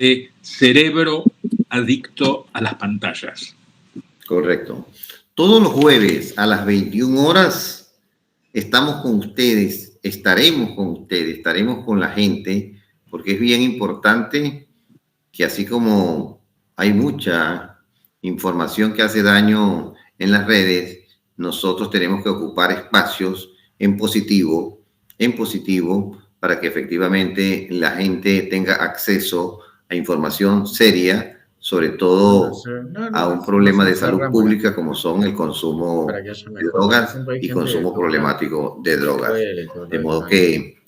de Cerebro Adicto a las Pantallas. Correcto. Todos los jueves a las 21 horas estamos con ustedes, estaremos con ustedes, estaremos con la gente, porque es bien importante que así como hay mucha información que hace daño en las redes, nosotros tenemos que ocupar espacios en positivo, para que efectivamente la gente tenga acceso a información seria, sobre todo a un problema de salud pública como son el consumo de drogas y consumo problemático de drogas. De modo que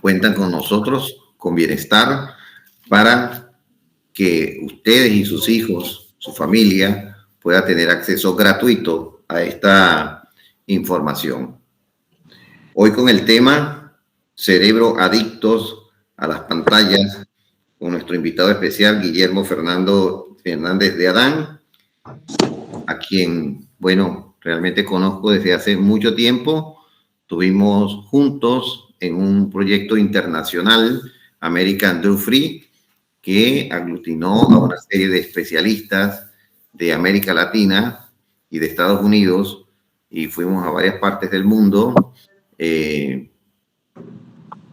cuentan con nosotros, con Bienestar, para que ustedes y sus hijos, su familia, puedan tener acceso gratuito a esta información. Hoy con el tema Cerebro Adictos a las Pantallas, con nuestro invitado especial, Guillermo Fernández de Adán, a quien, bueno, realmente conozco desde hace mucho tiempo. Estuvimos juntos en un proyecto internacional, American Drug Free, que aglutinó a una serie de especialistas de América Latina y de Estados Unidos, y fuimos a varias partes del mundo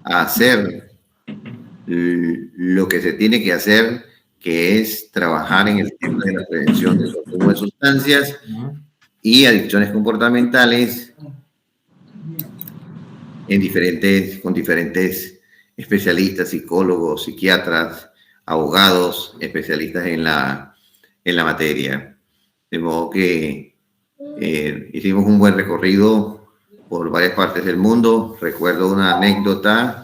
a hacer lo que se tiene que hacer, que es trabajar en el tema de la prevención del consumo de sustancias y adicciones comportamentales con diferentes especialistas, psicólogos, psiquiatras, abogados, especialistas en la materia. De modo que hicimos un buen recorrido por varias partes del mundo. Recuerdo una anécdota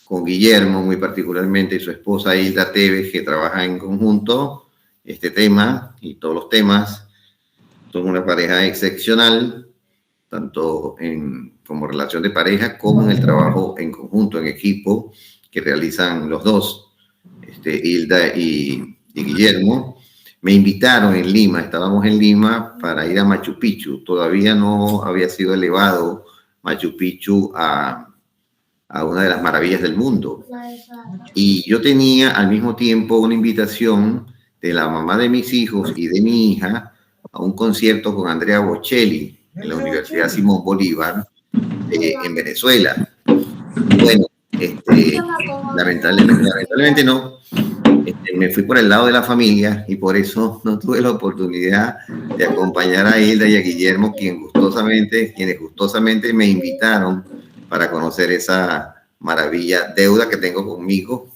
con Guillermo, muy particularmente, y su esposa Hilda Tevez, que trabaja en conjunto este tema y todos los temas. Son una pareja excepcional, tanto como relación de pareja, como en el trabajo en conjunto, en equipo, que realizan los dos, Hilda y Guillermo. Me invitaron en Lima, estábamos en Lima para ir a Machu Picchu. Todavía no había sido elevado Machu Picchu a una de las maravillas del mundo. Y yo tenía al mismo tiempo una invitación de la mamá de mis hijos y de mi hija a un concierto con Andrea Bocelli en la Universidad Simón Bolívar en Venezuela. Bueno, lamentablemente no. Me fui por el lado de la familia y por eso no tuve la oportunidad de acompañar a Hilda y a Guillermo, quienes gustosamente me invitaron para conocer esa maravilla, deuda que tengo conmigo,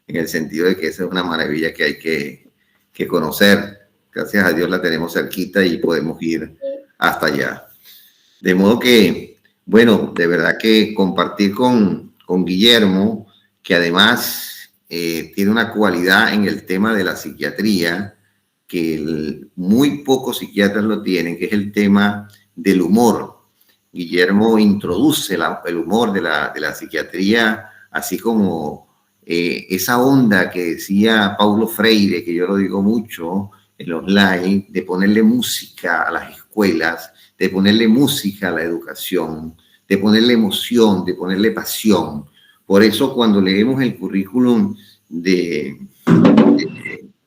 en el sentido de que esa es una maravilla que hay que conocer. Gracias a Dios la tenemos cerquita y podemos ir hasta allá. De modo que, bueno, de verdad que compartir con Guillermo, que además tiene una cualidad en el tema de la psiquiatría que muy pocos psiquiatras lo tienen, que es el tema del humor. Guillermo introduce el humor de la psiquiatría, así como esa onda que decía Paulo Freire, que yo lo digo mucho en los live, de ponerle música a las escuelas, de ponerle música a la educación, de ponerle emoción, de ponerle pasión. Por eso cuando leemos el currículum de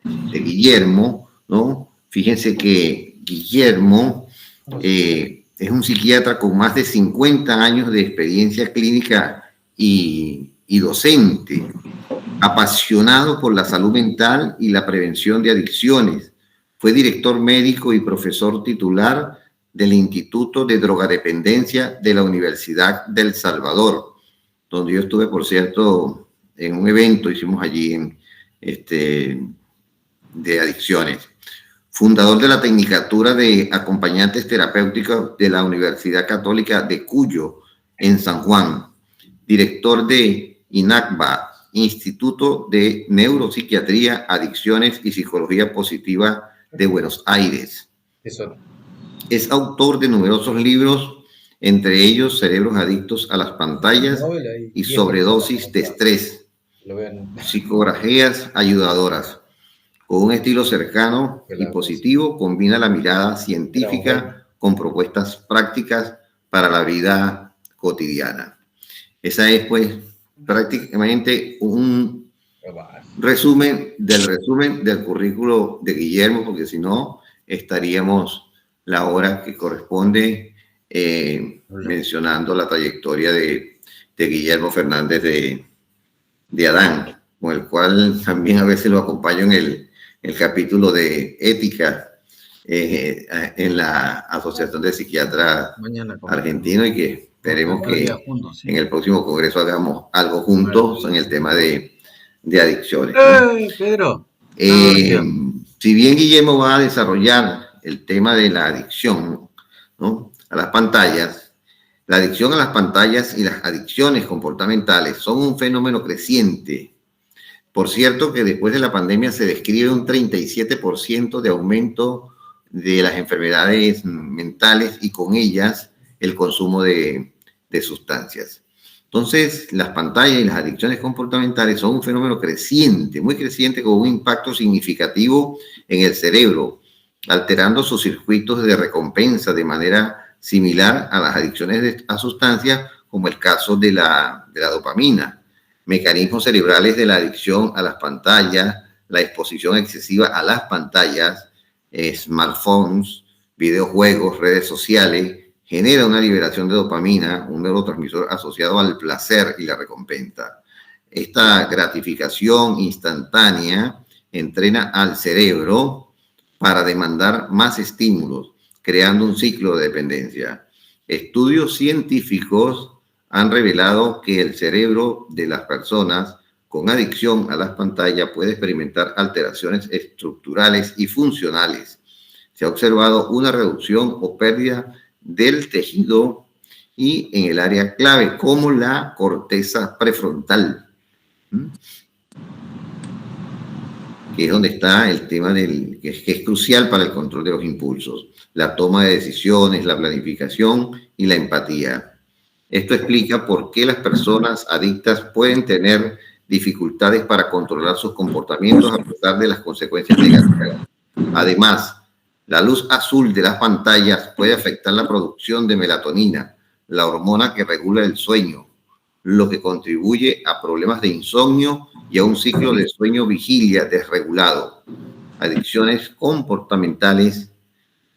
Guillermo, ¿no? Fíjense que Guillermo es un psiquiatra con más de 50 años de experiencia clínica y docente, apasionado por la salud mental y la prevención de adicciones. Fue director médico y profesor titular del Instituto de Drogadependencia de la Universidad del Salvador, donde yo estuve, por cierto, en un evento, hicimos allí de adicciones. Fundador de la Tecnicatura de Acompañantes Terapéuticos de la Universidad Católica de Cuyo, en San Juan. Director de INACBA, Instituto de Neuropsiquiatría, Adicciones y Psicología Positiva de Buenos Aires. Es autor de numerosos libros, entre ellos Cerebros Adictos a las Pantallas y Sobredosis de Estrés, Psicografías Ayudadoras. Con un estilo cercano y positivo, combina la mirada científica con propuestas prácticas para la vida cotidiana. Esa es, pues, prácticamente un resumen del currículo de Guillermo, porque si no estaríamos la hora que corresponde mencionando la trayectoria de Guillermo Fernández de Adán, con el cual también a veces lo acompaño en el capítulo de ética en la Asociación de Psiquiatras Argentinos, y que esperemos que en el próximo congreso hagamos algo juntos en el tema de adicciones, ¿no? Pedro. Si bien Guillermo va a desarrollar el tema de la adicción, ¿no?, a las pantallas, la adicción a las pantallas y las adicciones comportamentales son un fenómeno creciente. Por cierto, que después de la pandemia se describe un 37% de aumento de las enfermedades mentales y con ellas el consumo de sustancias. Entonces, las pantallas y las adicciones comportamentales son un fenómeno creciente, muy creciente, con un impacto significativo en el cerebro, alterando sus circuitos de recompensa de manera similar a las adicciones a sustancias, como el caso de la dopamina. Mecanismos cerebrales de la adicción a las pantallas, la exposición excesiva a las pantallas, smartphones, videojuegos, redes sociales, genera una liberación de dopamina, un neurotransmisor asociado al placer y la recompensa. Esta gratificación instantánea entrena al cerebro para demandar más estímulos, creando un ciclo de dependencia. Estudios científicos han revelado que el cerebro de las personas con adicción a las pantallas puede experimentar alteraciones estructurales y funcionales. Se ha observado una reducción o pérdida del tejido y en el área clave, como la corteza prefrontal, que es donde está el tema que es crucial para el control de los impulsos, la toma de decisiones, la planificación y la empatía. Esto explica por qué las personas adictas pueden tener dificultades para controlar sus comportamientos a pesar de las consecuencias negativas. Además, la luz azul de las pantallas puede afectar la producción de melatonina, la hormona que regula el sueño, lo que contribuye a problemas de insomnio y a un ciclo de sueño-vigilia desregulado. Adicciones comportamentales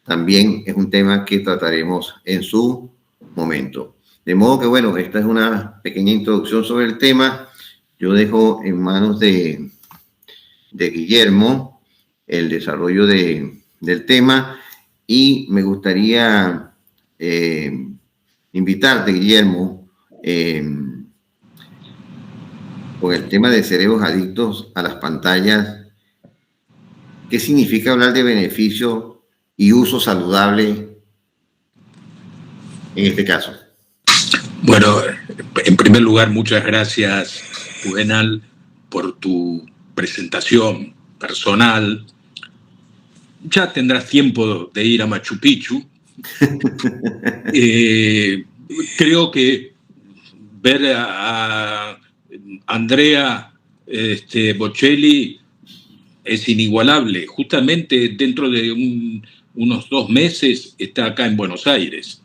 también es un tema que trataremos en su momento. De modo que, bueno, esta es una pequeña introducción sobre el tema. Yo dejo en manos de Guillermo el desarrollo del tema, y me gustaría invitarte, Guillermo, con el tema de cerebros adictos a las pantallas. ¿Qué significa hablar de beneficio y uso saludable en este caso? Bueno, en primer lugar, muchas gracias, Juvenal, por tu presentación personal. Ya tendrás tiempo de ir a Machu Picchu. Creo que ver a Andrea Bocelli es inigualable. Justamente dentro de unos 2 meses está acá en Buenos Aires.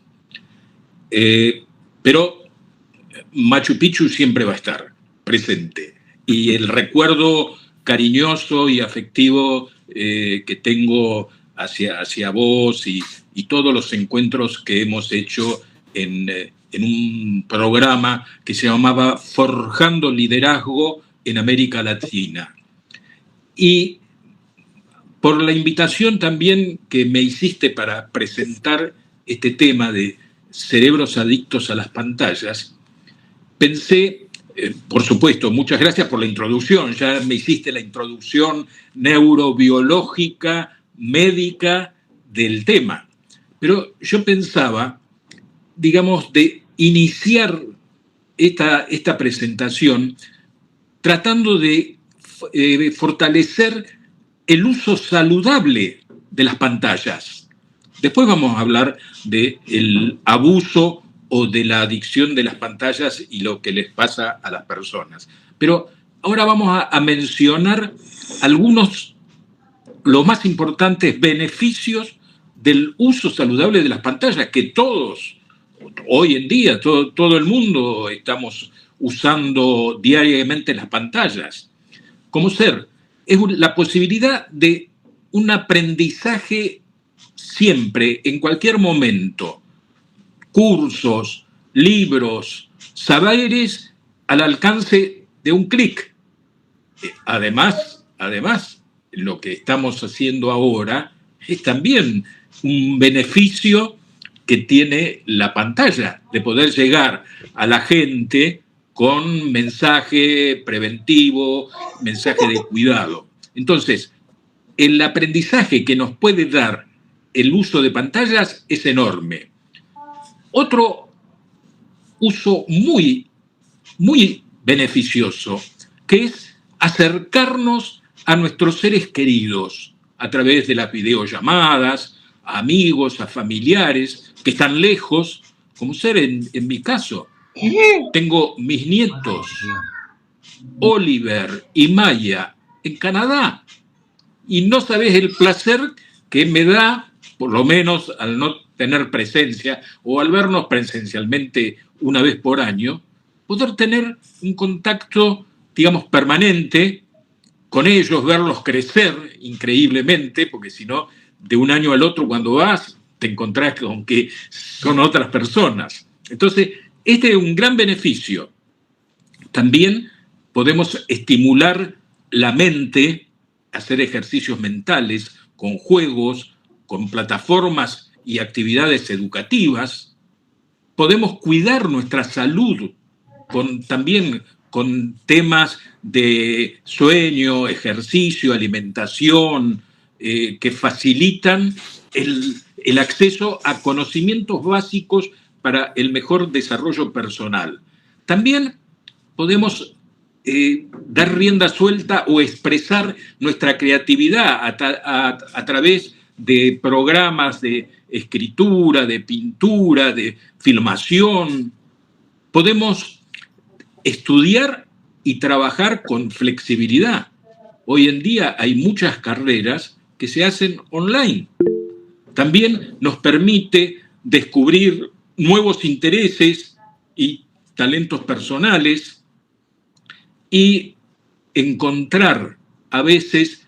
Pero Machu Picchu siempre va a estar presente. Y el recuerdo cariñoso y afectivo que tengo hacia vos y todos los encuentros que hemos hecho en un programa que se llamaba Forjando Liderazgo en América Latina. Y por la invitación también que me hiciste para presentar este tema de cerebros adictos a las pantallas, pensé, por supuesto, muchas gracias por la introducción, ya me hiciste la introducción neurobiológica, médica del tema, pero yo pensaba, digamos, de iniciar esta presentación tratando de fortalecer el uso saludable de las pantallas. Después vamos a hablar del abuso o de la adicción de las pantallas y lo que les pasa a las personas. Pero ahora vamos a mencionar algunos, los más importantes beneficios del uso saludable de las pantallas, que todos, hoy en día, todo el mundo estamos usando diariamente las pantallas. como ser. Es la posibilidad de un aprendizaje siempre, en cualquier momento. Cursos, libros, saberes al alcance de un clic. Además, lo que estamos haciendo ahora es también un beneficio que tiene la pantalla, de poder llegar a la gente con mensaje preventivo, mensaje de cuidado. Entonces, el aprendizaje que nos puede dar el uso de pantallas es enorme. Otro uso muy beneficioso, que es acercarnos a nuestros seres queridos a través de las videollamadas, a amigos, a familiares que están lejos, como ser en mi caso. Tengo mis nietos, Oliver y Maya, en Canadá, y no sabés el placer que me da, por lo menos al no tener presencia o al vernos presencialmente una vez por año, poder tener un contacto, digamos, permanente con ellos, verlos crecer increíblemente, porque si no, de un año al otro cuando vas, te encontrás con que son otras personas. Entonces, este es un gran beneficio. También podemos estimular la mente, hacer ejercicios mentales con juegos, con plataformas y actividades educativas. Podemos cuidar nuestra salud también con temas de sueño, ejercicio, alimentación, que facilitan el acceso a conocimientos básicos para el mejor desarrollo personal. También podemos dar rienda suelta o expresar nuestra creatividad a través de programas de escritura, de pintura, de filmación. Podemos estudiar y trabajar con flexibilidad. Hoy en día hay muchas carreras que se hacen online. También nos permite descubrir nuevos intereses y talentos personales y encontrar a veces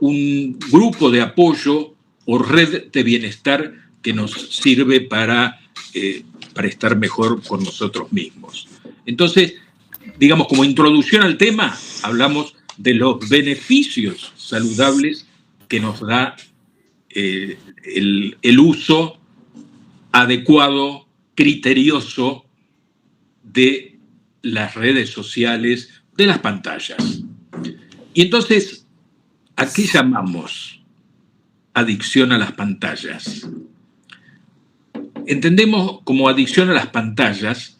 un grupo de apoyo o red de bienestar que nos sirve para estar mejor con nosotros mismos. Entonces, digamos, como introducción al tema, hablamos de los beneficios saludables que nos da el uso adecuado, criterioso de las redes sociales, de las pantallas. Y entonces, ¿a qué llamamos adicción a las pantallas? Entendemos como adicción a las pantallas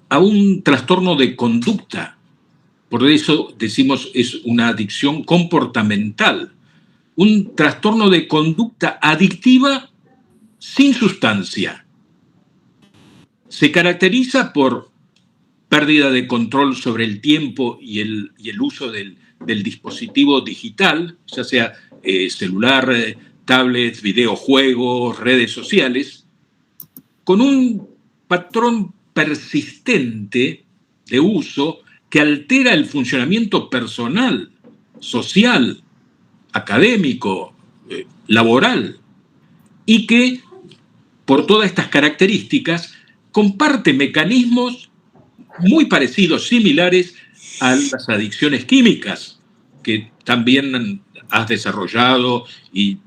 a un trastorno de conducta. Por eso decimos es una adicción comportamental. Un trastorno de conducta adictiva sin sustancia. Se caracteriza por pérdida de control sobre el tiempo y el uso del dispositivo digital, ya sea celular, tablets, videojuegos, redes sociales, con un patrón persistente de uso que altera el funcionamiento personal, social, académico, laboral, y que, por todas estas características, comparte mecanismos muy parecidos, similares a las adicciones químicas, que también has desarrollado y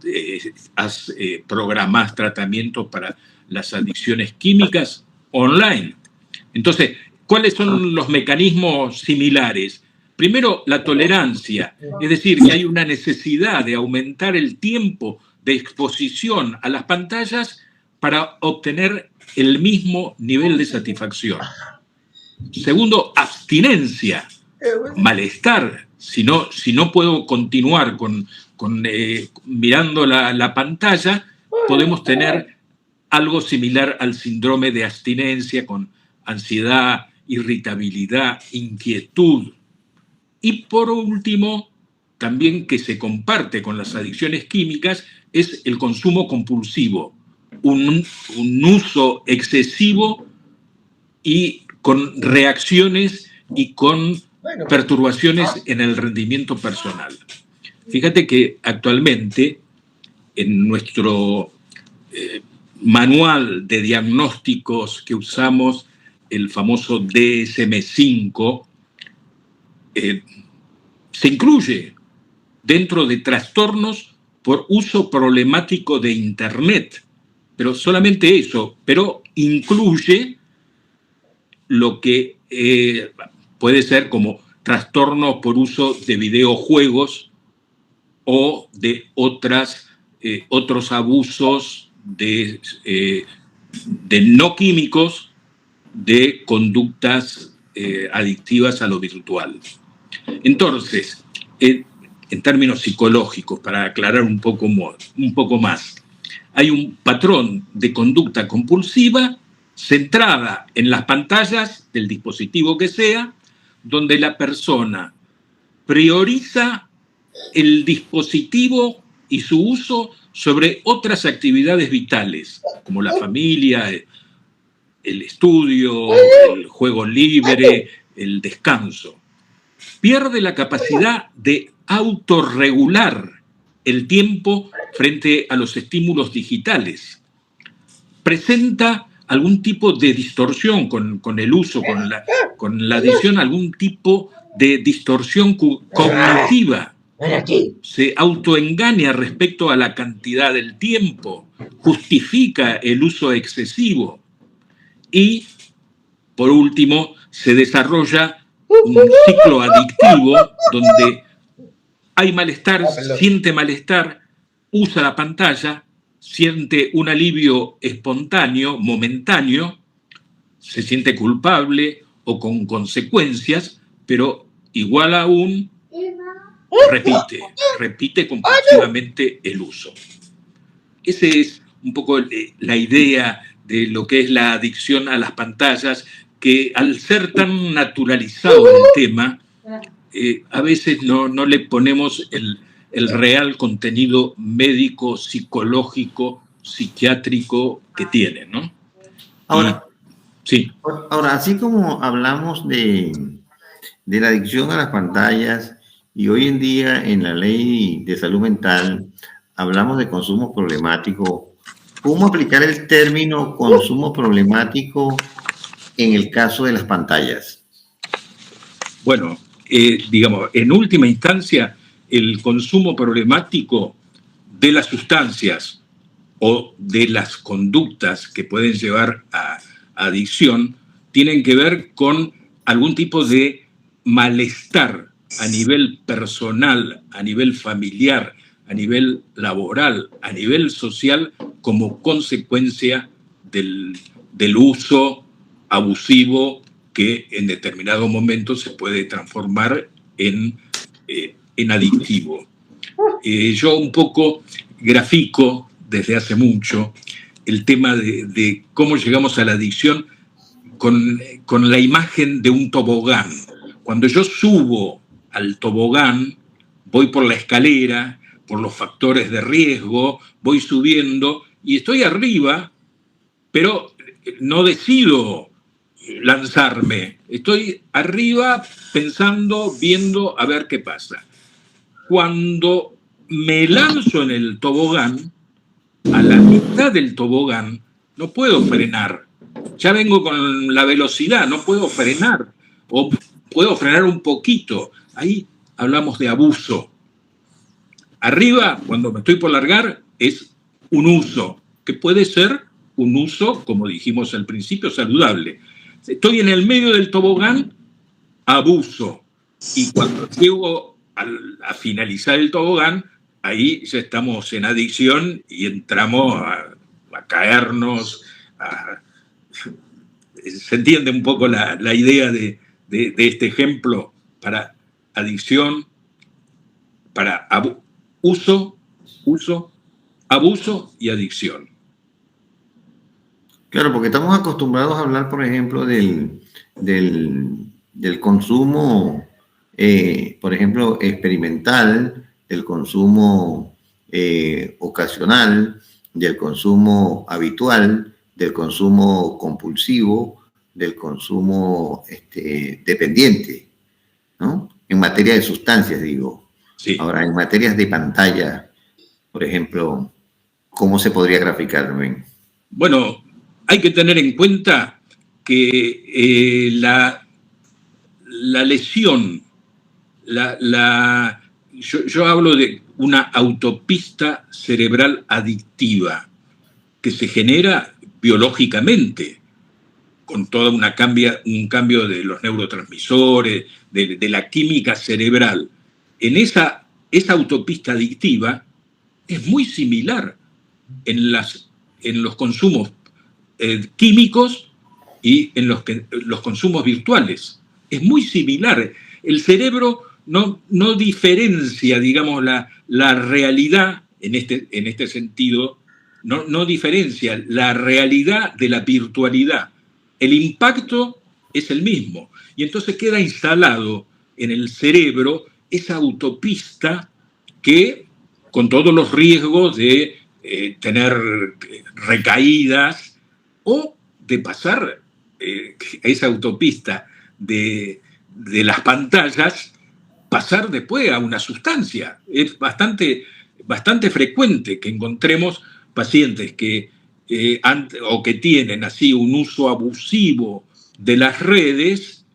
programás tratamientos para las adicciones químicas online. Entonces, ¿cuáles son los mecanismos similares? Primero, la tolerancia, es decir, que hay una necesidad de aumentar el tiempo de exposición a las pantallas para obtener el mismo nivel de satisfacción. Segundo, abstinencia, malestar. Si no puedo continuar mirando la pantalla, podemos tener algo similar al síndrome de abstinencia con ansiedad, irritabilidad, inquietud. Y por último, también que se comparte con las adicciones químicas, es el consumo compulsivo, un uso excesivo y con reacciones y con perturbaciones en el rendimiento personal. Fíjate que actualmente en nuestro manual de diagnósticos que usamos, el famoso DSM-5, se incluye dentro de trastornos por uso problemático de Internet, pero solamente eso, pero incluye lo que puede ser como trastornos por uso de videojuegos o de otros abusos de no químicos, de conductas adictivas a lo virtual. Entonces, en términos psicológicos, para aclarar un poco más, hay un patrón de conducta compulsiva centrada en las pantallas del dispositivo que sea, donde la persona prioriza el dispositivo y su uso sobre otras actividades vitales, como la familia, el estudio, el juego libre, el descanso. Pierde la capacidad de autorregular el tiempo frente a los estímulos digitales. Presenta algún tipo de distorsión con el uso, con la adicción, algún tipo de distorsión cognitiva. Se autoengaña respecto a la cantidad del tiempo, justifica el uso excesivo y, por último, se desarrolla un ciclo adictivo donde hay malestar, siente malestar, usa la pantalla, siente un alivio espontáneo, momentáneo, se siente culpable o con consecuencias, pero igual aún repite compulsivamente el uso. Esa es un poco la idea de lo que es la adicción a las pantallas, que al ser tan naturalizado el tema, a veces no le ponemos el real contenido médico, psicológico, psiquiátrico que tiene, ¿no? Ahora, sí. Ahora, así como hablamos de la adicción a las pantallas, y hoy en día en la ley de salud mental hablamos de consumo problemático, ¿cómo aplicar el término consumo problemático en el caso de las pantallas? Bueno, digamos, en última instancia, el consumo problemático de las sustancias o de las conductas que pueden llevar a adicción tienen que ver con algún tipo de malestar a nivel personal, a nivel familiar, a nivel laboral, a nivel social, como consecuencia del uso abusivo que en determinado momento se puede transformar en adictivo. Yo un poco grafico desde hace mucho el tema de cómo llegamos a la adicción con la imagen de un tobogán. Cuando yo subo al tobogán, voy por la escalera, por los factores de riesgo, voy subiendo y estoy arriba, pero no decido lanzarme. Estoy arriba pensando, viendo a ver qué pasa. Cuando me lanzo en el tobogán, a la mitad del tobogán, no puedo frenar. Ya vengo con la velocidad, no puedo frenar. O puedo frenar un poquito. Ahí hablamos de abuso. Arriba, cuando me estoy por largar, es un uso, que puede ser un uso, como dijimos al principio, saludable. Estoy en el medio del tobogán, abuso. Y cuando llego a finalizar el tobogán, ahí ya estamos en adicción y entramos a caernos. ¿Se entiende un poco la idea de este ejemplo? Para adicción, para uso, abuso y adicción. Claro, porque estamos acostumbrados a hablar, por ejemplo, del consumo, por ejemplo, experimental, del consumo ocasional, del consumo habitual, del consumo compulsivo, del consumo dependiente. ¿no? En materia de sustancias, digo. Sí. Ahora, en materias de pantalla, por ejemplo, ¿cómo se podría graficar también? Bueno, hay que tener en cuenta que la lesión, yo hablo de una autopista cerebral adictiva que se genera biológicamente con todo un cambio de los neurotransmisores, de la química cerebral. En esa autopista adictiva es muy similar en los consumos químicos y en los consumos virtuales. Es muy similar. El cerebro no diferencia, digamos, la realidad, en este sentido, no diferencia la realidad de la virtualidad. El impacto es el mismo. Y entonces queda instalado en el cerebro esa autopista que, con todos los riesgos de tener recaídas o de pasar esa autopista de las pantallas, pasar después a una sustancia. Es bastante frecuente que encontremos pacientes que o que tienen así un uso abusivo de las redes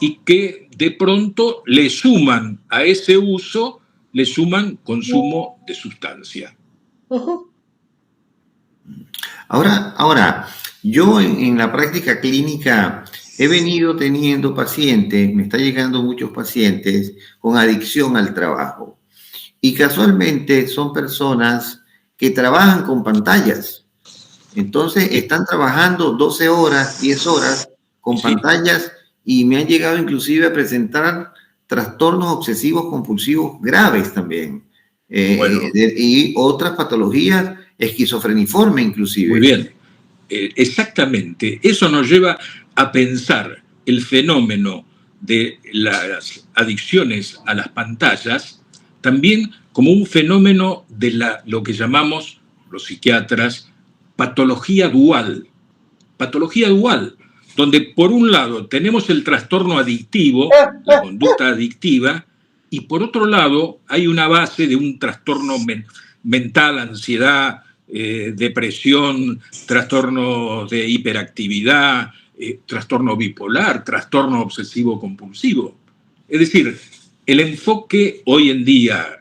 y que de pronto le suman a ese uso, le suman consumo de sustancia. Ahora, yo en la práctica clínica he venido teniendo pacientes, me están llegando muchos pacientes con adicción al trabajo. Y casualmente son personas que trabajan con pantallas. Entonces están trabajando 12 horas, 10 horas con pantallas y me han llegado inclusive a presentar trastornos obsesivos compulsivos graves también. Y otras patologías, esquizofreniforme inclusive. Muy bien, exactamente. Eso nos lleva a pensar el fenómeno de las adicciones a las pantallas también como un fenómeno de lo que llamamos los psiquiatras patología dual, donde por un lado tenemos el trastorno adictivo, la conducta adictiva, y por otro lado hay una base de un trastorno mental, ansiedad, depresión, trastorno de hiperactividad, trastorno bipolar, trastorno obsesivo compulsivo. Es decir, el enfoque hoy en día,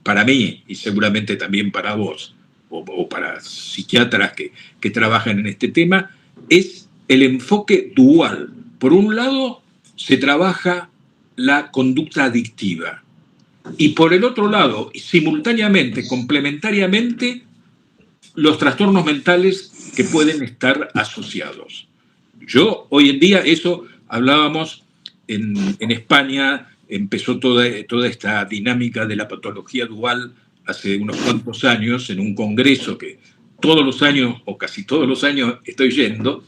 para mí y seguramente también para vos, o para psiquiatras que trabajan en este tema, es el enfoque dual. Por un lado, se trabaja la conducta adictiva y por el otro lado, simultáneamente, complementariamente, los trastornos mentales que pueden estar asociados. Yo, hoy en día, eso hablábamos en España, empezó toda esta dinámica de la patología dual hace unos cuantos años en un congreso que todos los años, o casi todos los años, estoy yendo,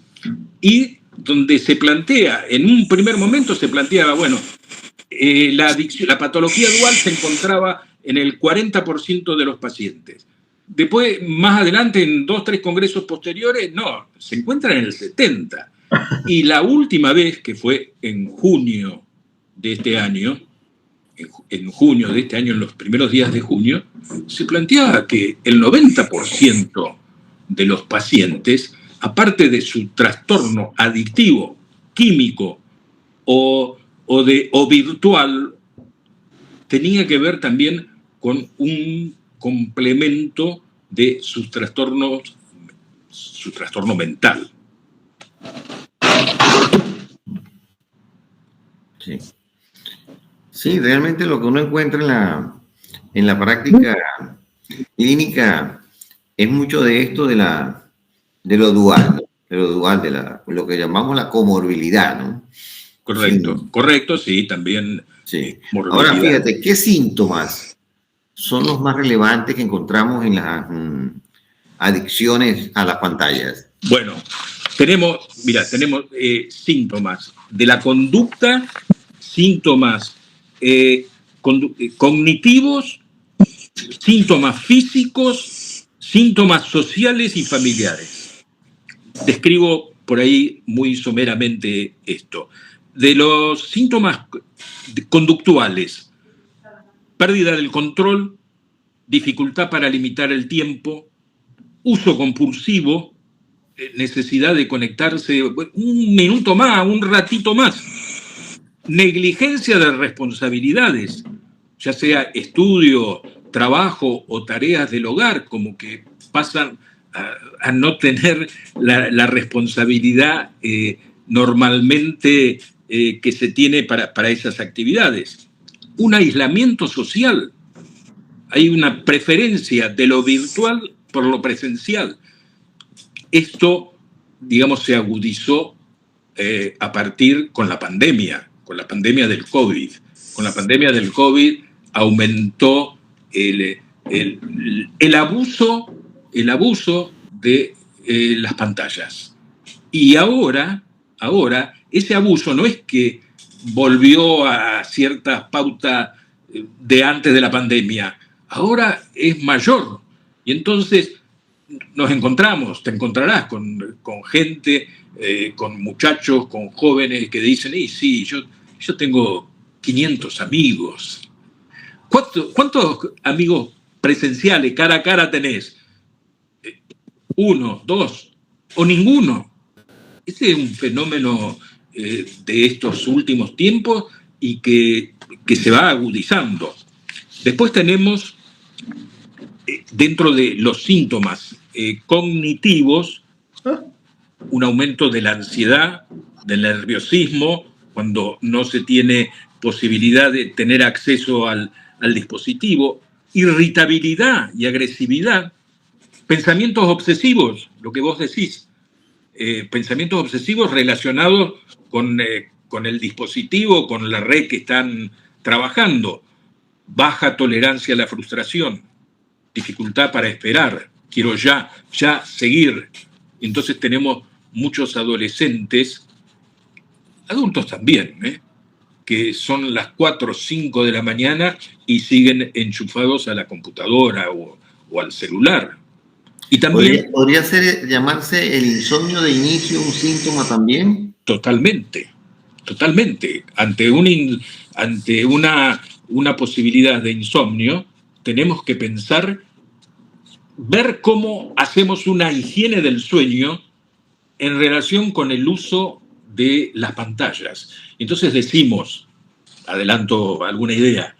y donde se plantea, en un primer momento se planteaba, bueno, la patología dual se encontraba en el 40% de los pacientes. Después, más adelante, en 2 o 3 congresos posteriores, no, se encuentra en el 70%. Y la última vez, que fue en junio de este año, en los primeros días de junio, se planteaba que el 90% de los pacientes, aparte de su trastorno adictivo, químico o virtual, tenía que ver también con un complemento de su trastorno mental. Sí. Sí, realmente lo que uno encuentra en la práctica clínica es mucho de esto de lo dual, ¿no? De lo que llamamos la comorbilidad, ¿no? Correcto, Sí. Correcto, sí, también. Sí. Ahora, fíjate, ¿qué síntomas son los más relevantes que encontramos en las adicciones a las pantallas? Bueno, tenemos síntomas de la conducta, síntomas cognitivos, síntomas físicos, síntomas sociales y familiares. Describo por ahí muy someramente esto. De los síntomas conductuales: pérdida del control, dificultad para limitar el tiempo, uso compulsivo, necesidad de conectarse un minuto más, un ratito más, negligencia de responsabilidades, ya sea estudio, trabajo o tareas del hogar, como que pasan a no tener la responsabilidad normalmente que se tiene para esas actividades. Un aislamiento social. Hay una preferencia de lo virtual por lo presencial. Esto, digamos, se agudizó a partir con la pandemia del COVID. Con la pandemia del COVID aumentó el abuso de las pantallas. Y ahora, ese abuso no es que volvió a ciertas pautas de antes de la pandemia, ahora es mayor. Y entonces te encontrarás con gente, con muchachos, con jóvenes que dicen, sí, yo tengo 500 amigos. ¿Cuántos amigos presenciales, cara a cara tenés? 1, 2 o ninguno. Ese es un fenómeno de estos últimos tiempos y que se va agudizando. Después tenemos, dentro de los síntomas cognitivos, un aumento de la ansiedad, del nerviosismo, cuando no se tiene posibilidad de tener acceso al dispositivo, irritabilidad y agresividad, pensamientos obsesivos, lo que vos decís, pensamientos obsesivos relacionados con el dispositivo, con la red que están trabajando, baja tolerancia a la frustración, dificultad para esperar, quiero ya seguir. Entonces tenemos muchos adolescentes, adultos también, que son las 4 o 5 de la mañana y siguen enchufados a la computadora o al celular. Y también, ¿Podría llamarse el insomnio de inicio un síntoma también? Totalmente. Ante una posibilidad de insomnio, tenemos que ver cómo hacemos una higiene del sueño en relación con el uso de las pantallas. Entonces decimos, adelanto alguna idea,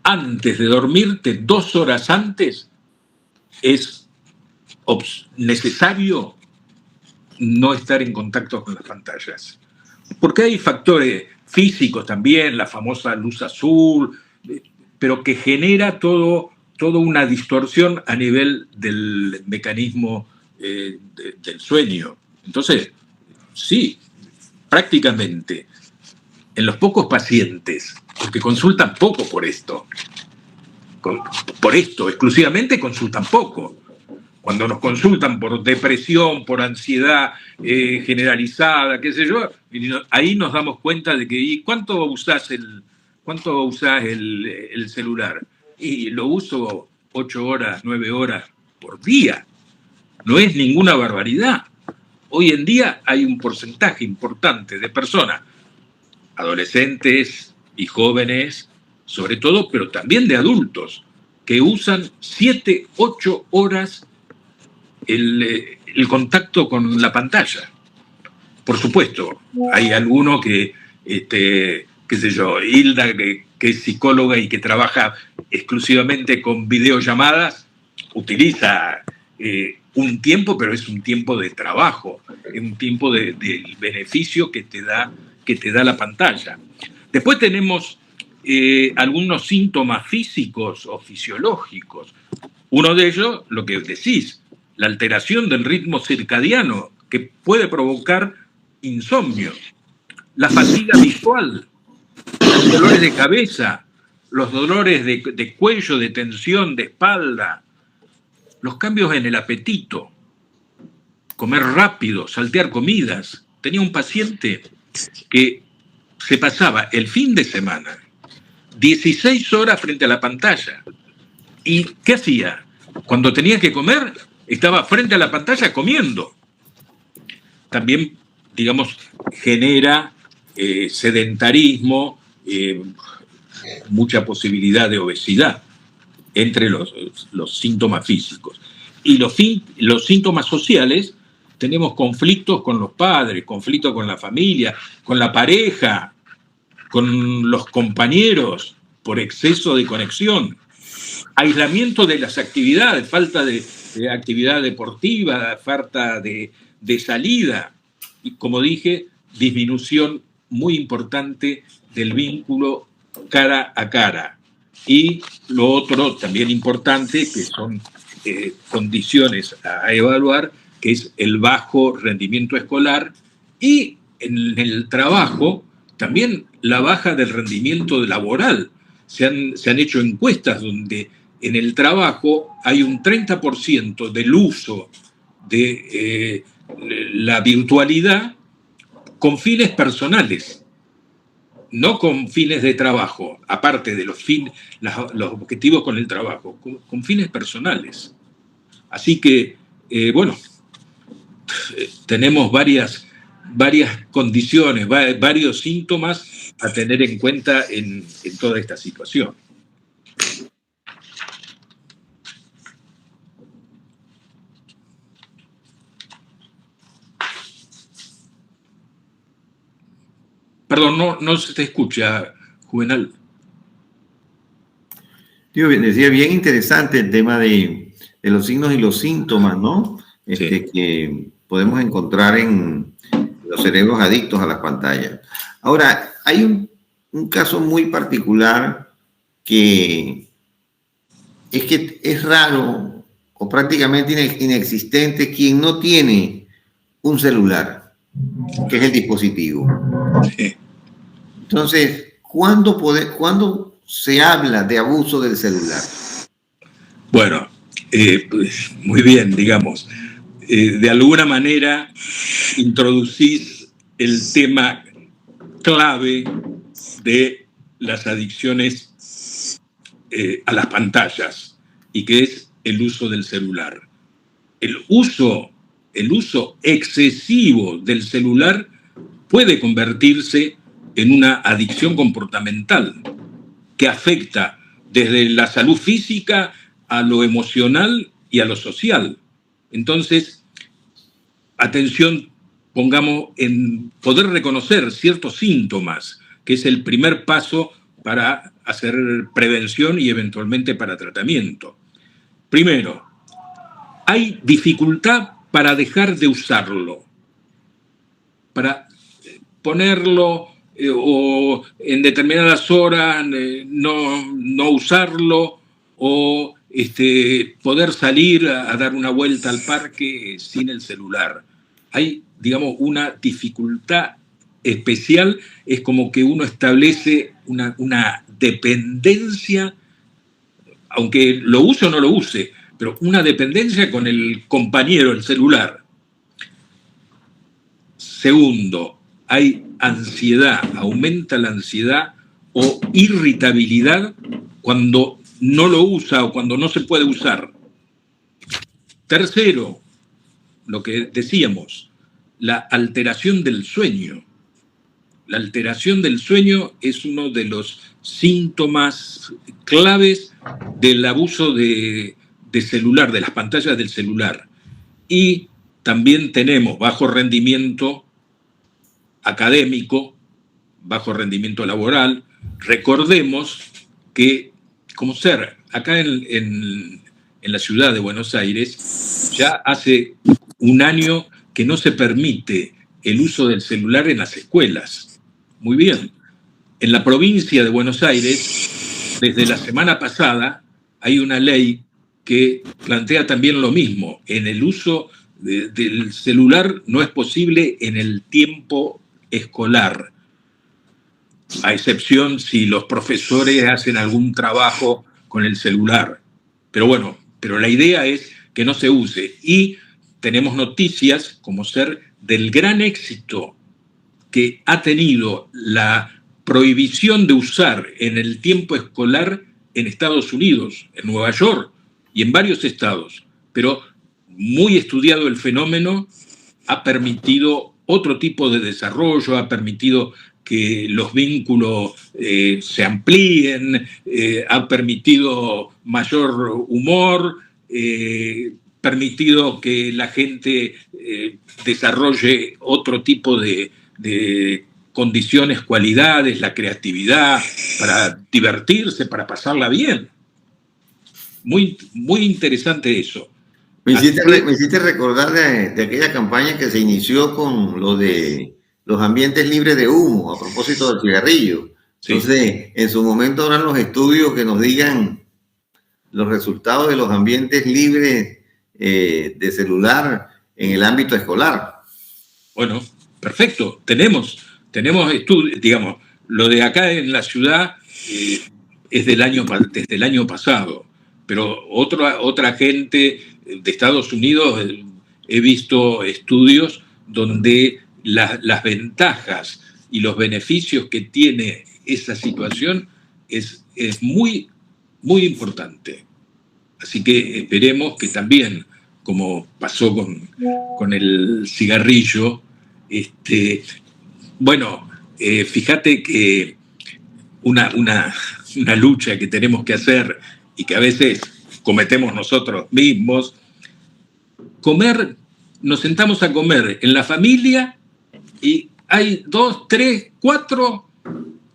antes de dormirte, 2 horas antes, es necesario no estar en contacto con las pantallas. Porque hay factores físicos también, la famosa luz azul, pero que genera toda una distorsión a nivel del mecanismo del sueño. Entonces, sí, prácticamente en los pocos pacientes, porque consultan poco por esto, exclusivamente consultan poco. Cuando nos consultan por depresión, por ansiedad generalizada, qué sé yo, ahí nos damos cuenta de que ¿cuánto usás el celular? Y lo uso 8 horas, 9 horas por día. No es ninguna barbaridad. Hoy en día hay un porcentaje importante de personas, adolescentes y jóvenes, sobre todo, pero también de adultos, que usan 7, 8 horas el contacto con la pantalla. Por supuesto, hay alguno que, qué sé yo, Hilda, que es psicóloga y que trabaja exclusivamente con videollamadas, utiliza un tiempo, pero es un tiempo de trabajo, es un tiempo del beneficio que te da la pantalla. Después tenemos algunos síntomas físicos o fisiológicos. Uno de ellos, lo que decís, la alteración del ritmo circadiano, que puede provocar insomnio, la fatiga visual, los dolores de cabeza, los dolores de cuello, de tensión, de espalda, los cambios en el apetito, comer rápido, saltear comidas. Tenía un paciente que se pasaba el fin de semana 16 horas frente a la pantalla. ¿Y qué hacía? Cuando tenía que comer, estaba frente a la pantalla comiendo. También, digamos, genera sedentarismo, mucha posibilidad de obesidad entre los síntomas físicos. Y los síntomas sociales, tenemos conflictos con los padres, conflictos con la familia, con la pareja, con los compañeros por exceso de conexión, aislamiento de las actividades, falta de actividad deportiva, falta de salida, y como dije, disminución muy importante del vínculo cara a cara. Y lo otro también importante, que son condiciones a evaluar, que es el bajo rendimiento escolar, y en el trabajo también la baja del rendimiento laboral. Se han hecho encuestas donde en el trabajo hay un 30% del uso de la virtualidad con fines personales, no con fines de trabajo, aparte de los objetivos con el trabajo, con fines personales. Así que, bueno, tenemos varias condiciones, varios síntomas a tener en cuenta en toda esta situación. Perdón, no se te escucha, Juvenal. Decía, bien interesante el tema de los signos y los síntomas, ¿no? Sí. Que podemos encontrar en los cerebros adictos a las pantallas. Ahora, hay un caso muy particular que es raro o prácticamente inexistente quien no tiene un celular, que es el dispositivo. Sí. Entonces, ¿cuándo se habla de abuso del celular? Bueno, pues, muy bien, digamos. De alguna manera introducís el tema clave de las adicciones a las pantallas, y que es el uso del celular. El uso excesivo del celular puede convertirse en una adicción comportamental que afecta desde la salud física a lo emocional y a lo social. Entonces, atención, pongamos en poder reconocer ciertos síntomas, que es el primer paso para hacer prevención y eventualmente para tratamiento. Primero, hay dificultad para dejar de usarlo, para ponerlo o en determinadas horas no usarlo, o poder salir a dar una vuelta al parque sin el celular. Hay, digamos, una dificultad especial, es como que uno establece una dependencia, aunque lo use o no lo use, pero una dependencia con el compañero, el celular. Segundo, hay ansiedad, aumenta la ansiedad o irritabilidad cuando no lo usa o cuando no se puede usar. Tercero, lo que decíamos, la alteración del sueño. La alteración del sueño es uno de los síntomas claves del abuso de celular, de las pantallas del celular. Y también tenemos bajo rendimiento académico, bajo rendimiento laboral. Recordemos que, como ser, acá en la ciudad de Buenos Aires, ya hace un año que no se permite el uso del celular en las escuelas. Muy bien. En la provincia de Buenos Aires, desde la semana pasada, hay una ley que plantea también lo mismo. En el uso del celular no es posible en el tiempo escolar, a excepción si los profesores hacen algún trabajo con el celular. Pero bueno, pero la idea es que no se use. Y tenemos noticias como ser del gran éxito que ha tenido la prohibición de usar en el tiempo escolar en Estados Unidos, en Nueva York y en varios estados. Pero muy estudiado el fenómeno, ha permitido otro tipo de desarrollo, ha permitido que los vínculos se amplíen, ha permitido mayor humor, permitido que la gente desarrolle otro tipo de condiciones, cualidades, la creatividad, para divertirse, para pasarla bien. Muy, muy interesante eso. Me hiciste recordar de aquella campaña que se inició con lo de los ambientes libres de humo, a propósito del cigarrillo. Sí. Entonces, en su momento habrán los estudios que nos digan los resultados de los ambientes libres de celular en el ámbito escolar. Bueno, perfecto. Tenemos estudios, digamos, lo de acá en la ciudad es desde el año pasado, pero otra gente de Estados Unidos, he visto estudios donde las ventajas y los beneficios que tiene esa situación es muy, muy importante. Así que esperemos que también, como pasó con el cigarrillo, bueno, fíjate que una lucha que tenemos que hacer y que a veces cometemos nosotros mismos, nos sentamos a comer en la familia y hay 2, 3, 4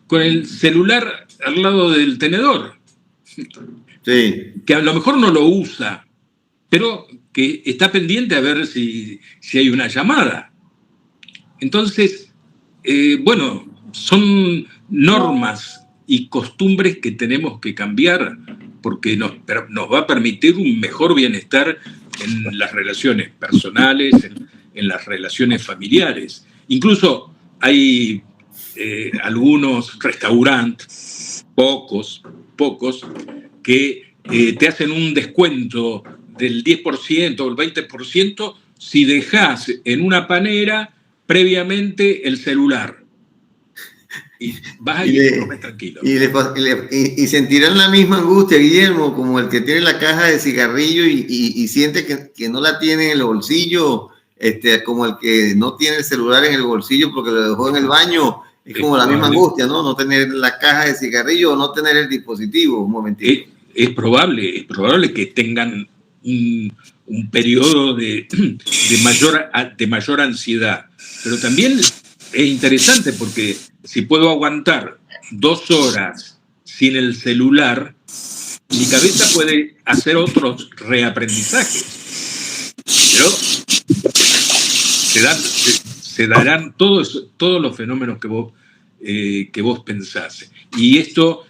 con el celular al lado del tenedor. Sí. Que a lo mejor no lo usa, pero que está pendiente a ver si hay una llamada. Entonces, bueno, son normas y costumbres que tenemos que cambiar porque nos va a permitir un mejor bienestar en las relaciones personales, en las relaciones familiares. Incluso hay algunos restaurantes, pocos, que te hacen un descuento del 10% o el 20% si dejas en una panera previamente el celular. Y vas a ir tranquilo. Y sentirán la misma angustia, Guillermo, como el que tiene la caja de cigarrillo y siente que no la tiene en el bolsillo, como el que no tiene el celular en el bolsillo porque lo dejó en el baño. Es como la misma angustia, ¿no? No tener la caja de cigarrillo o no tener el dispositivo. Un momentito. Es probable que tengan un periodo de mayor ansiedad. Pero también es interesante porque si puedo aguantar 2 horas sin el celular, mi cabeza puede hacer otros reaprendizajes. Pero se darán todos los fenómenos que vos pensás. Y esto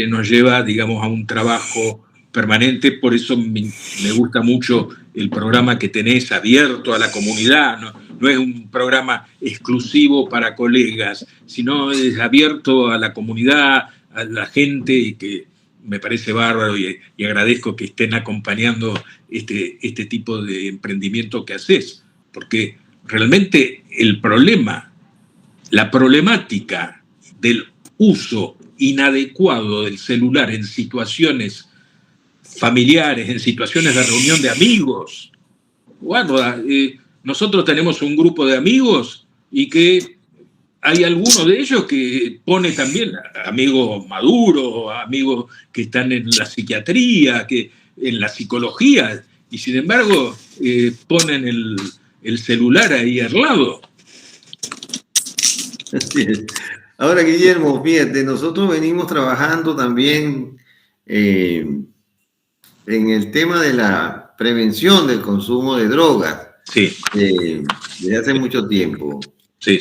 nos lleva, digamos, a un trabajo permanente. Por eso me gusta mucho el programa que tenés abierto a la comunidad. No es un programa exclusivo para colegas, sino es abierto a la comunidad, a la gente, y que me parece bárbaro y agradezco que estén acompañando este tipo de emprendimiento que haces, porque realmente la problemática del uso inadecuado del celular en situaciones familiares, en situaciones de reunión de amigos. Guarda, nosotros tenemos un grupo de amigos y que hay algunos de ellos que pone también amigos maduros, amigos que están en la psiquiatría, que en la psicología, y sin embargo ponen el celular ahí al lado. Así es. Ahora, Guillermo, fíjate, nosotros venimos trabajando también en el tema de la prevención del consumo de drogas. Sí. Desde hace mucho tiempo. Sí.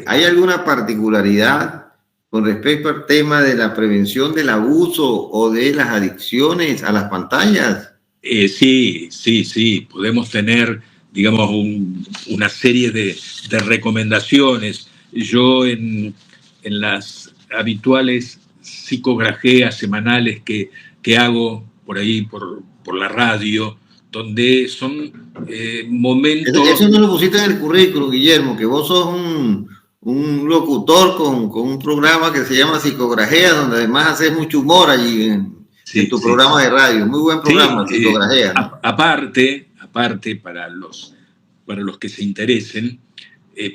¿Hay alguna particularidad con respecto al tema de la prevención del abuso o de las adicciones a las pantallas? Sí. Podemos tener, digamos, una serie de recomendaciones. Yo en las habituales psicograjeas semanales que hago por ahí, por la radio, donde son momentos... Eso no lo pusiste en el currículum, Guillermo, que vos sos un locutor con un programa que se llama Psicograjea, donde además haces mucho humor allí en tu programa de radio. Muy buen programa, Psicograjea. Aparte, para los que se interesen,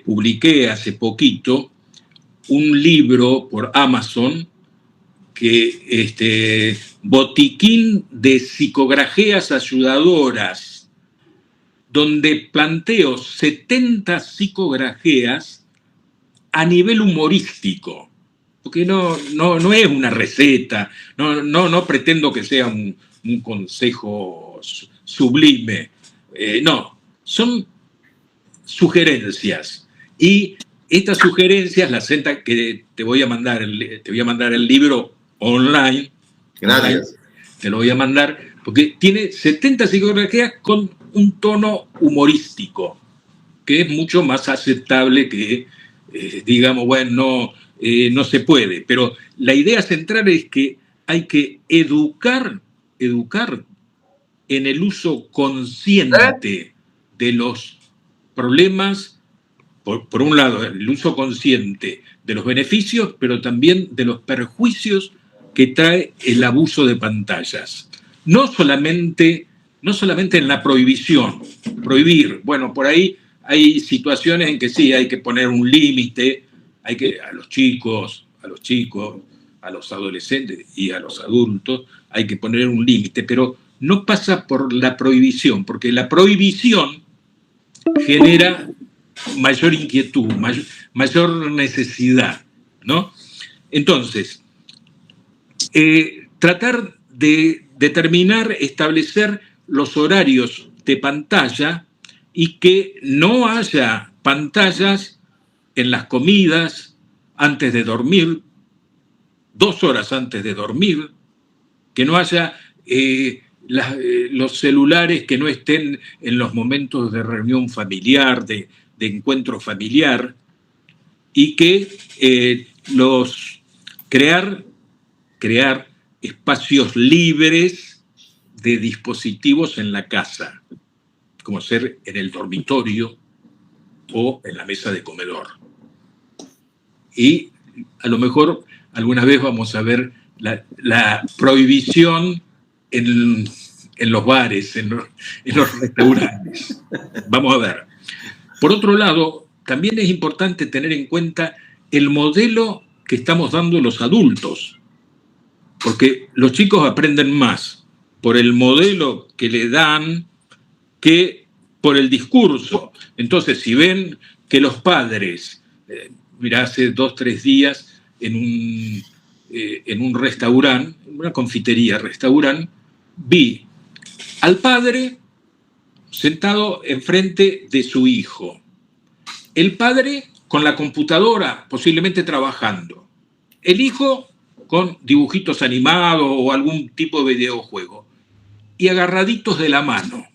publiqué hace poquito un libro por Amazon que Botiquín de psicograjeas ayudadoras, donde planteo 70 psicograjeas a nivel humorístico, porque no es una receta, no pretendo que sea un consejo sublime, no, son sugerencias. Y estas sugerencias, las que te voy a mandar el libro online. Gracias. Te lo voy a mandar, porque tiene 70 psicografías con un tono humorístico, que es mucho más aceptable que, digamos, bueno, no se puede. Pero la idea central es que hay que educar en el uso consciente de los problemas, por un lado, el uso consciente de los beneficios, pero también de los perjuicios que trae el abuso de pantallas. No solamente en la prohibición. Prohibir, bueno, por ahí hay situaciones en que sí, hay que poner un límite, a los chicos, a los adolescentes y a los adultos, hay que poner un límite, pero no pasa por la prohibición, porque la prohibición genera mayor inquietud, mayor necesidad, ¿no? Entonces, tratar de determinar, establecer los horarios de pantalla y que no haya pantallas en las comidas, antes de dormir, 2 horas antes de dormir, que no haya los celulares que no estén en los momentos de reunión familiar, de encuentro familiar, y que crear espacios libres de dispositivos en la casa, como ser en el dormitorio o en la mesa de comedor. Y a lo mejor alguna vez vamos a ver la prohibición en los bares, en los restaurantes. Vamos a ver. Por otro lado, también es importante tener en cuenta el modelo que estamos dando los adultos, porque los chicos aprenden más por el modelo que le dan que por el discurso. Entonces, si ven que los padres, mirá, hace 2 o 3 días en un restaurante, una confitería, restaurante, vi al padre sentado enfrente de su hijo. El padre con la computadora, posiblemente trabajando. El hijo con dibujitos animados o algún tipo de videojuego. Y agarraditos de la mano.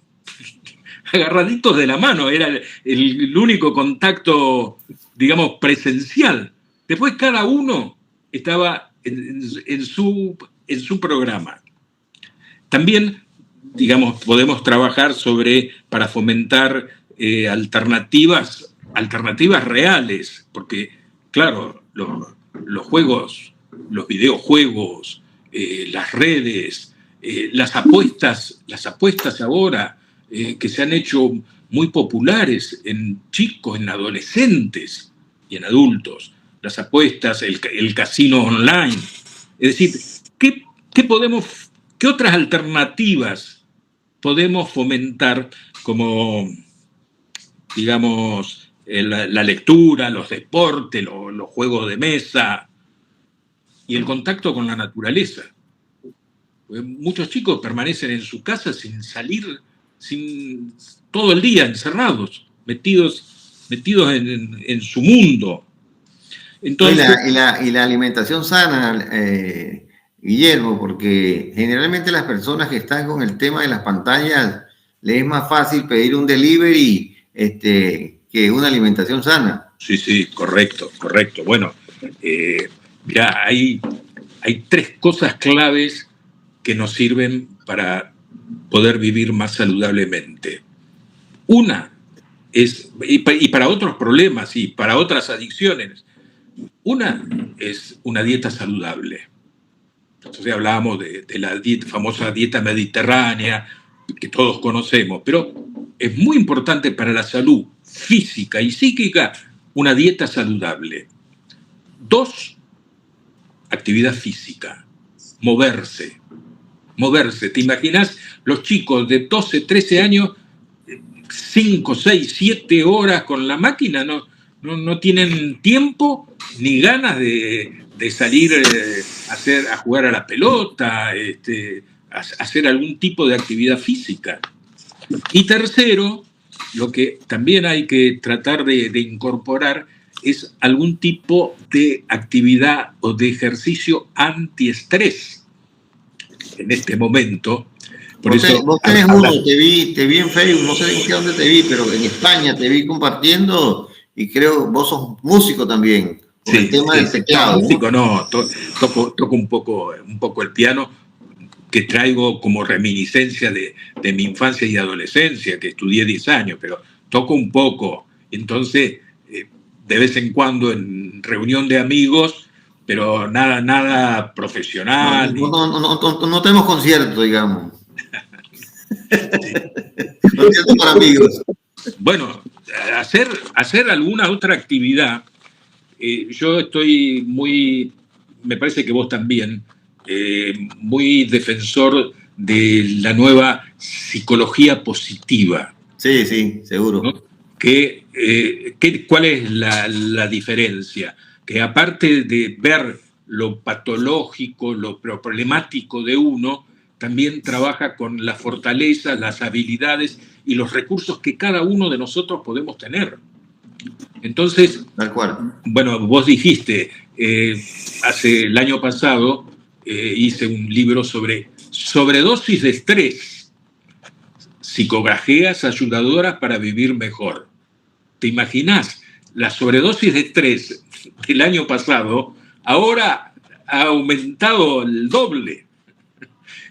Agarraditos de la mano, era el único contacto, digamos, presencial. Después cada uno estaba en su programa. También, digamos, podemos trabajar para fomentar alternativas reales, porque, claro, los juegos, los videojuegos, las redes, las apuestas ahora que se han hecho muy populares en chicos, en adolescentes y en adultos, las apuestas, el casino online. Es decir, ¿qué otras alternativas podemos fomentar, como, digamos, la lectura, los deportes, los juegos de mesa y el contacto con la naturaleza? Muchos chicos permanecen en su casa sin salir, todo el día encerrados, metidos en su mundo. Entonces, y la alimentación sana, Guillermo, porque generalmente las personas que están con el tema de las pantallas les es más fácil pedir un delivery que una alimentación sana. Sí, correcto. Bueno, ya hay 3 cosas claves que nos sirven para poder vivir más saludablemente. Una es, y para otros problemas y para otras adicciones, una es una dieta saludable. Entonces hablábamos de la famosa dieta mediterránea que todos conocemos, pero es muy importante para la salud física y psíquica una dieta saludable. 2, actividad física, moverse. ¿Te imaginas los chicos de 12, 13 años, 5, 6, 7 horas con la máquina? No tienen tiempo ni ganas de salir a jugar a la pelota, a hacer algún tipo de actividad física. Y tercero, lo que también hay que tratar de incorporar es algún tipo de actividad o de ejercicio antiestrés en este momento. Vos tenés uno, te vi en Facebook, no sé en qué dónde te vi, pero en España te vi compartiendo, y creo vos sos músico también, con el tema del teclado. Músico no, toco un poco el piano, que traigo como reminiscencia de mi infancia y adolescencia, que estudié 10 años, pero toco un poco. Entonces, de vez en cuando en reunión de amigos, pero nada profesional. No tenemos concierto, digamos. Concierto para amigos. Bueno, hacer alguna otra actividad. Yo estoy me parece que vos también, muy defensor de la nueva psicología positiva. Sí, seguro. ¿No? ¿Cuál es la diferencia? Que aparte de ver lo patológico, lo problemático de uno, también trabaja con las fortalezas, las habilidades y los recursos que cada uno de nosotros podemos tener. Entonces, bueno, vos dijiste, el año pasado hice un libro sobre sobredosis de estrés, psicografias ayudadoras para vivir mejor. ¿Te imaginás? La sobredosis de estrés del año pasado ahora ha aumentado el doble.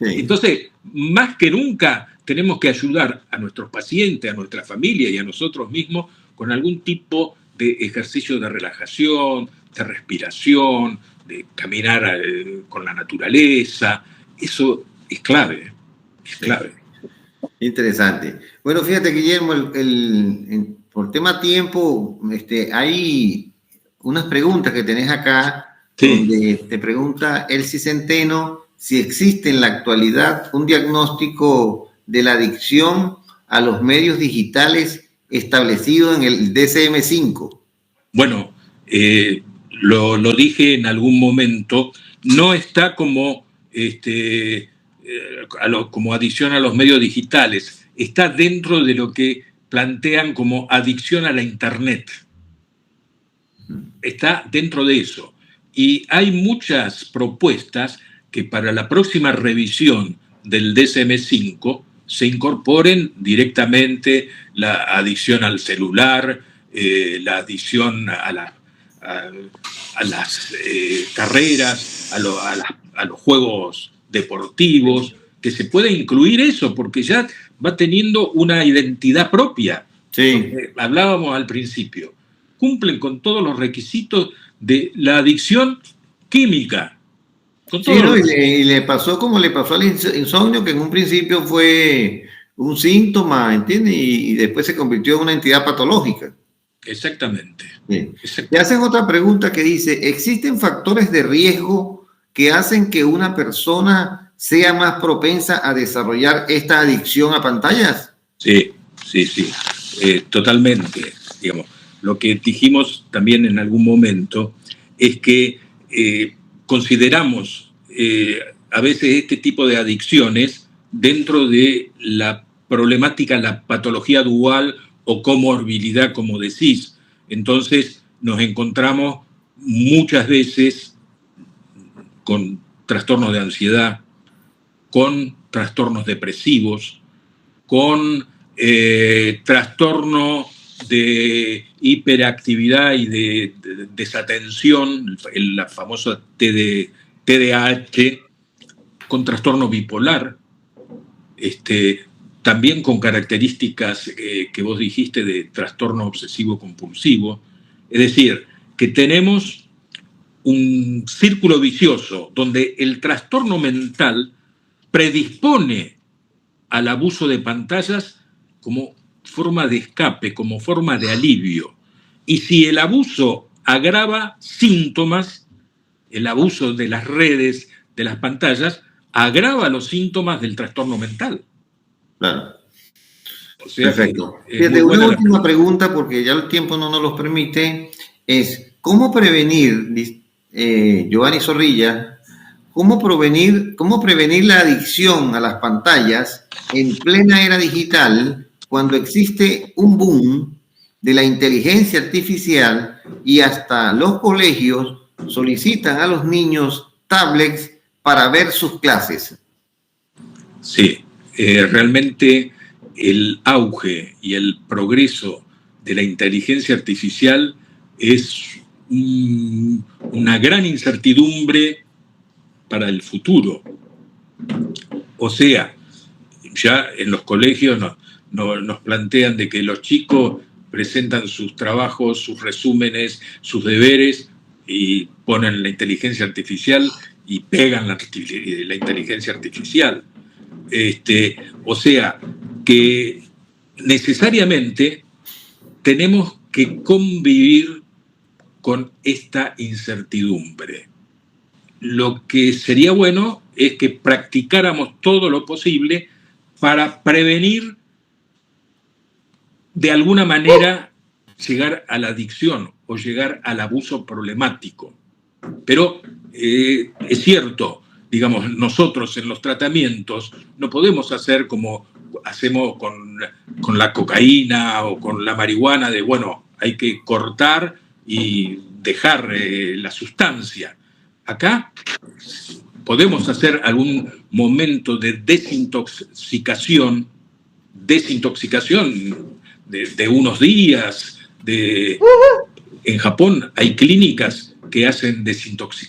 Sí. Entonces, más que nunca tenemos que ayudar a nuestros pacientes, a nuestra familia y a nosotros mismos con algún tipo de ejercicio de relajación, de respiración, de caminar con la naturaleza. Eso es clave, es clave. Interesante. Bueno, fíjate, Guillermo, por tema tiempo, hay unas preguntas que tenés acá, sí, donde te pregunta Elsie Centeno si existe en la actualidad un diagnóstico de la adicción a los medios digitales establecido en el DSM-5. Bueno, lo dije en algún momento, no está como, como adicción a los medios digitales, está dentro de lo que plantean como adicción a la Internet. Está dentro de eso. Y hay muchas propuestas que para la próxima revisión del DSM-5 se incorporen directamente la adicción al celular, la adicción a las carreras, a los juegos deportivos, que se pueda incluir eso, porque ya va teniendo una identidad propia. Sí. Hablábamos al principio, cumplen con todos los requisitos de la adicción química. Sí, ¿no? Y le pasó como le pasó al insomnio, que en un principio fue un síntoma, ¿entiendes? Y después se convirtió en una entidad patológica. Exactamente. Bien. Te hacen otra pregunta que dice, ¿existen factores de riesgo que hacen que una persona sea más propensa a desarrollar esta adicción a pantallas? Sí. Totalmente. Digamos, lo que dijimos también en algún momento es que consideramos a veces este tipo de adicciones dentro de la problemática, la patología dual o comorbilidad, como decís. Entonces nos encontramos muchas veces con trastornos de ansiedad, con trastornos depresivos, con trastorno de hiperactividad y de desatención, la famosa TDAH, con trastorno bipolar, también con características que vos dijiste de trastorno obsesivo compulsivo. Es decir, que tenemos un círculo vicioso donde el trastorno mental predispone al abuso de pantallas como forma de escape, como forma de alivio. Y si el abuso agrava síntomas, el abuso de las redes, de las pantallas, agrava los síntomas del trastorno mental. Claro. O sea, perfecto. Fíjate, una última pregunta, porque ya el tiempo no nos lo permite, es ¿cómo prevenir, Giovanni Zorrilla, cómo prevenir la adicción a las pantallas en plena era digital cuando existe un boom de la inteligencia artificial y hasta los colegios solicitan a los niños tablets para ver sus clases? Sí, realmente el auge y el progreso de la inteligencia artificial es una gran incertidumbre para el futuro. O sea, ya en los colegios nos plantean de que los chicos presentan sus trabajos, sus resúmenes, sus deberes y ponen la inteligencia artificial y pegan la inteligencia artificial. O sea, que necesariamente tenemos que convivir con esta incertidumbre. Lo que sería bueno es que practicáramos todo lo posible para prevenir de alguna manera llegar a la adicción o llegar al abuso problemático. Pero es cierto, digamos, nosotros en los tratamientos no podemos hacer como hacemos con la cocaína o con la marihuana, de bueno, hay que cortar y dejar la sustancia. Acá podemos hacer algún momento de desintoxicación de unos días. En Japón hay clínicas que hacen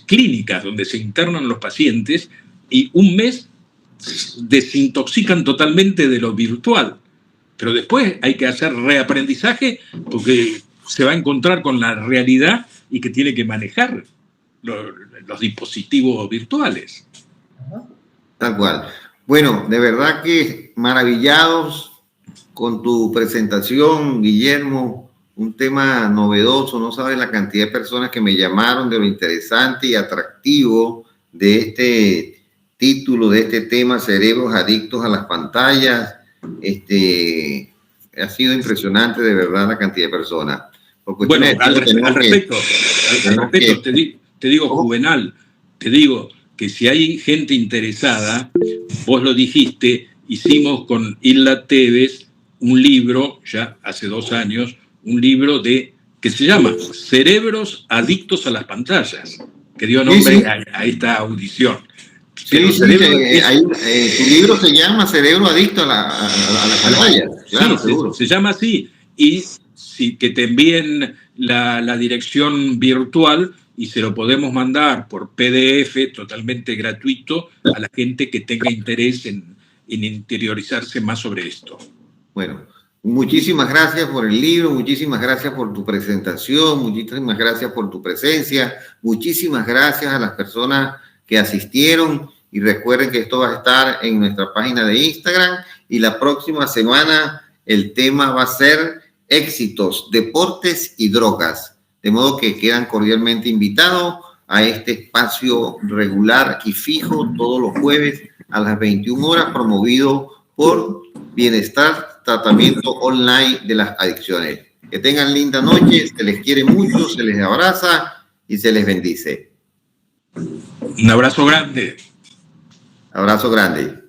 clínicas donde se internan los pacientes y un mes desintoxican totalmente de lo virtual. Pero después hay que hacer reaprendizaje porque se va a encontrar con la realidad y que tiene que manejar los dispositivos virtuales. Tal cual. Bueno, de verdad que maravillados con tu presentación, Guillermo. Un tema novedoso, no sabes la cantidad de personas que me llamaron de lo interesante y atractivo de este título, de este tema, cerebros adictos a las pantallas. Ha sido impresionante de verdad la cantidad de personas. Bueno, al respecto, te digo, Juvenal, te digo que si hay gente interesada, vos lo dijiste, hicimos con Hilda Tevez un libro, ya hace 2 años, un libro que se llama Cerebros adictos a las pantallas, que dio nombre a esta audición. Tu libro se llama Cerebro adicto a las pantallas. Claro, sí, se llama así. Y que te envíen la dirección virtual y se lo podemos mandar por PDF totalmente gratuito a la gente que tenga interés en interiorizarse más sobre esto. Bueno, muchísimas gracias por el libro, muchísimas gracias por tu presentación, muchísimas gracias por tu presencia, muchísimas gracias a las personas que asistieron y recuerden que esto va a estar en nuestra página de Instagram y la próxima semana el tema va a ser éxitos, deportes y drogas, de modo que quedan cordialmente invitados a este espacio regular y fijo todos los jueves a las 21 horas promovido por Bienestar Tratamiento Online de las Adicciones. Que tengan linda noche, se les quiere mucho, se les abraza y se les bendice. Un abrazo grande. Abrazo grande.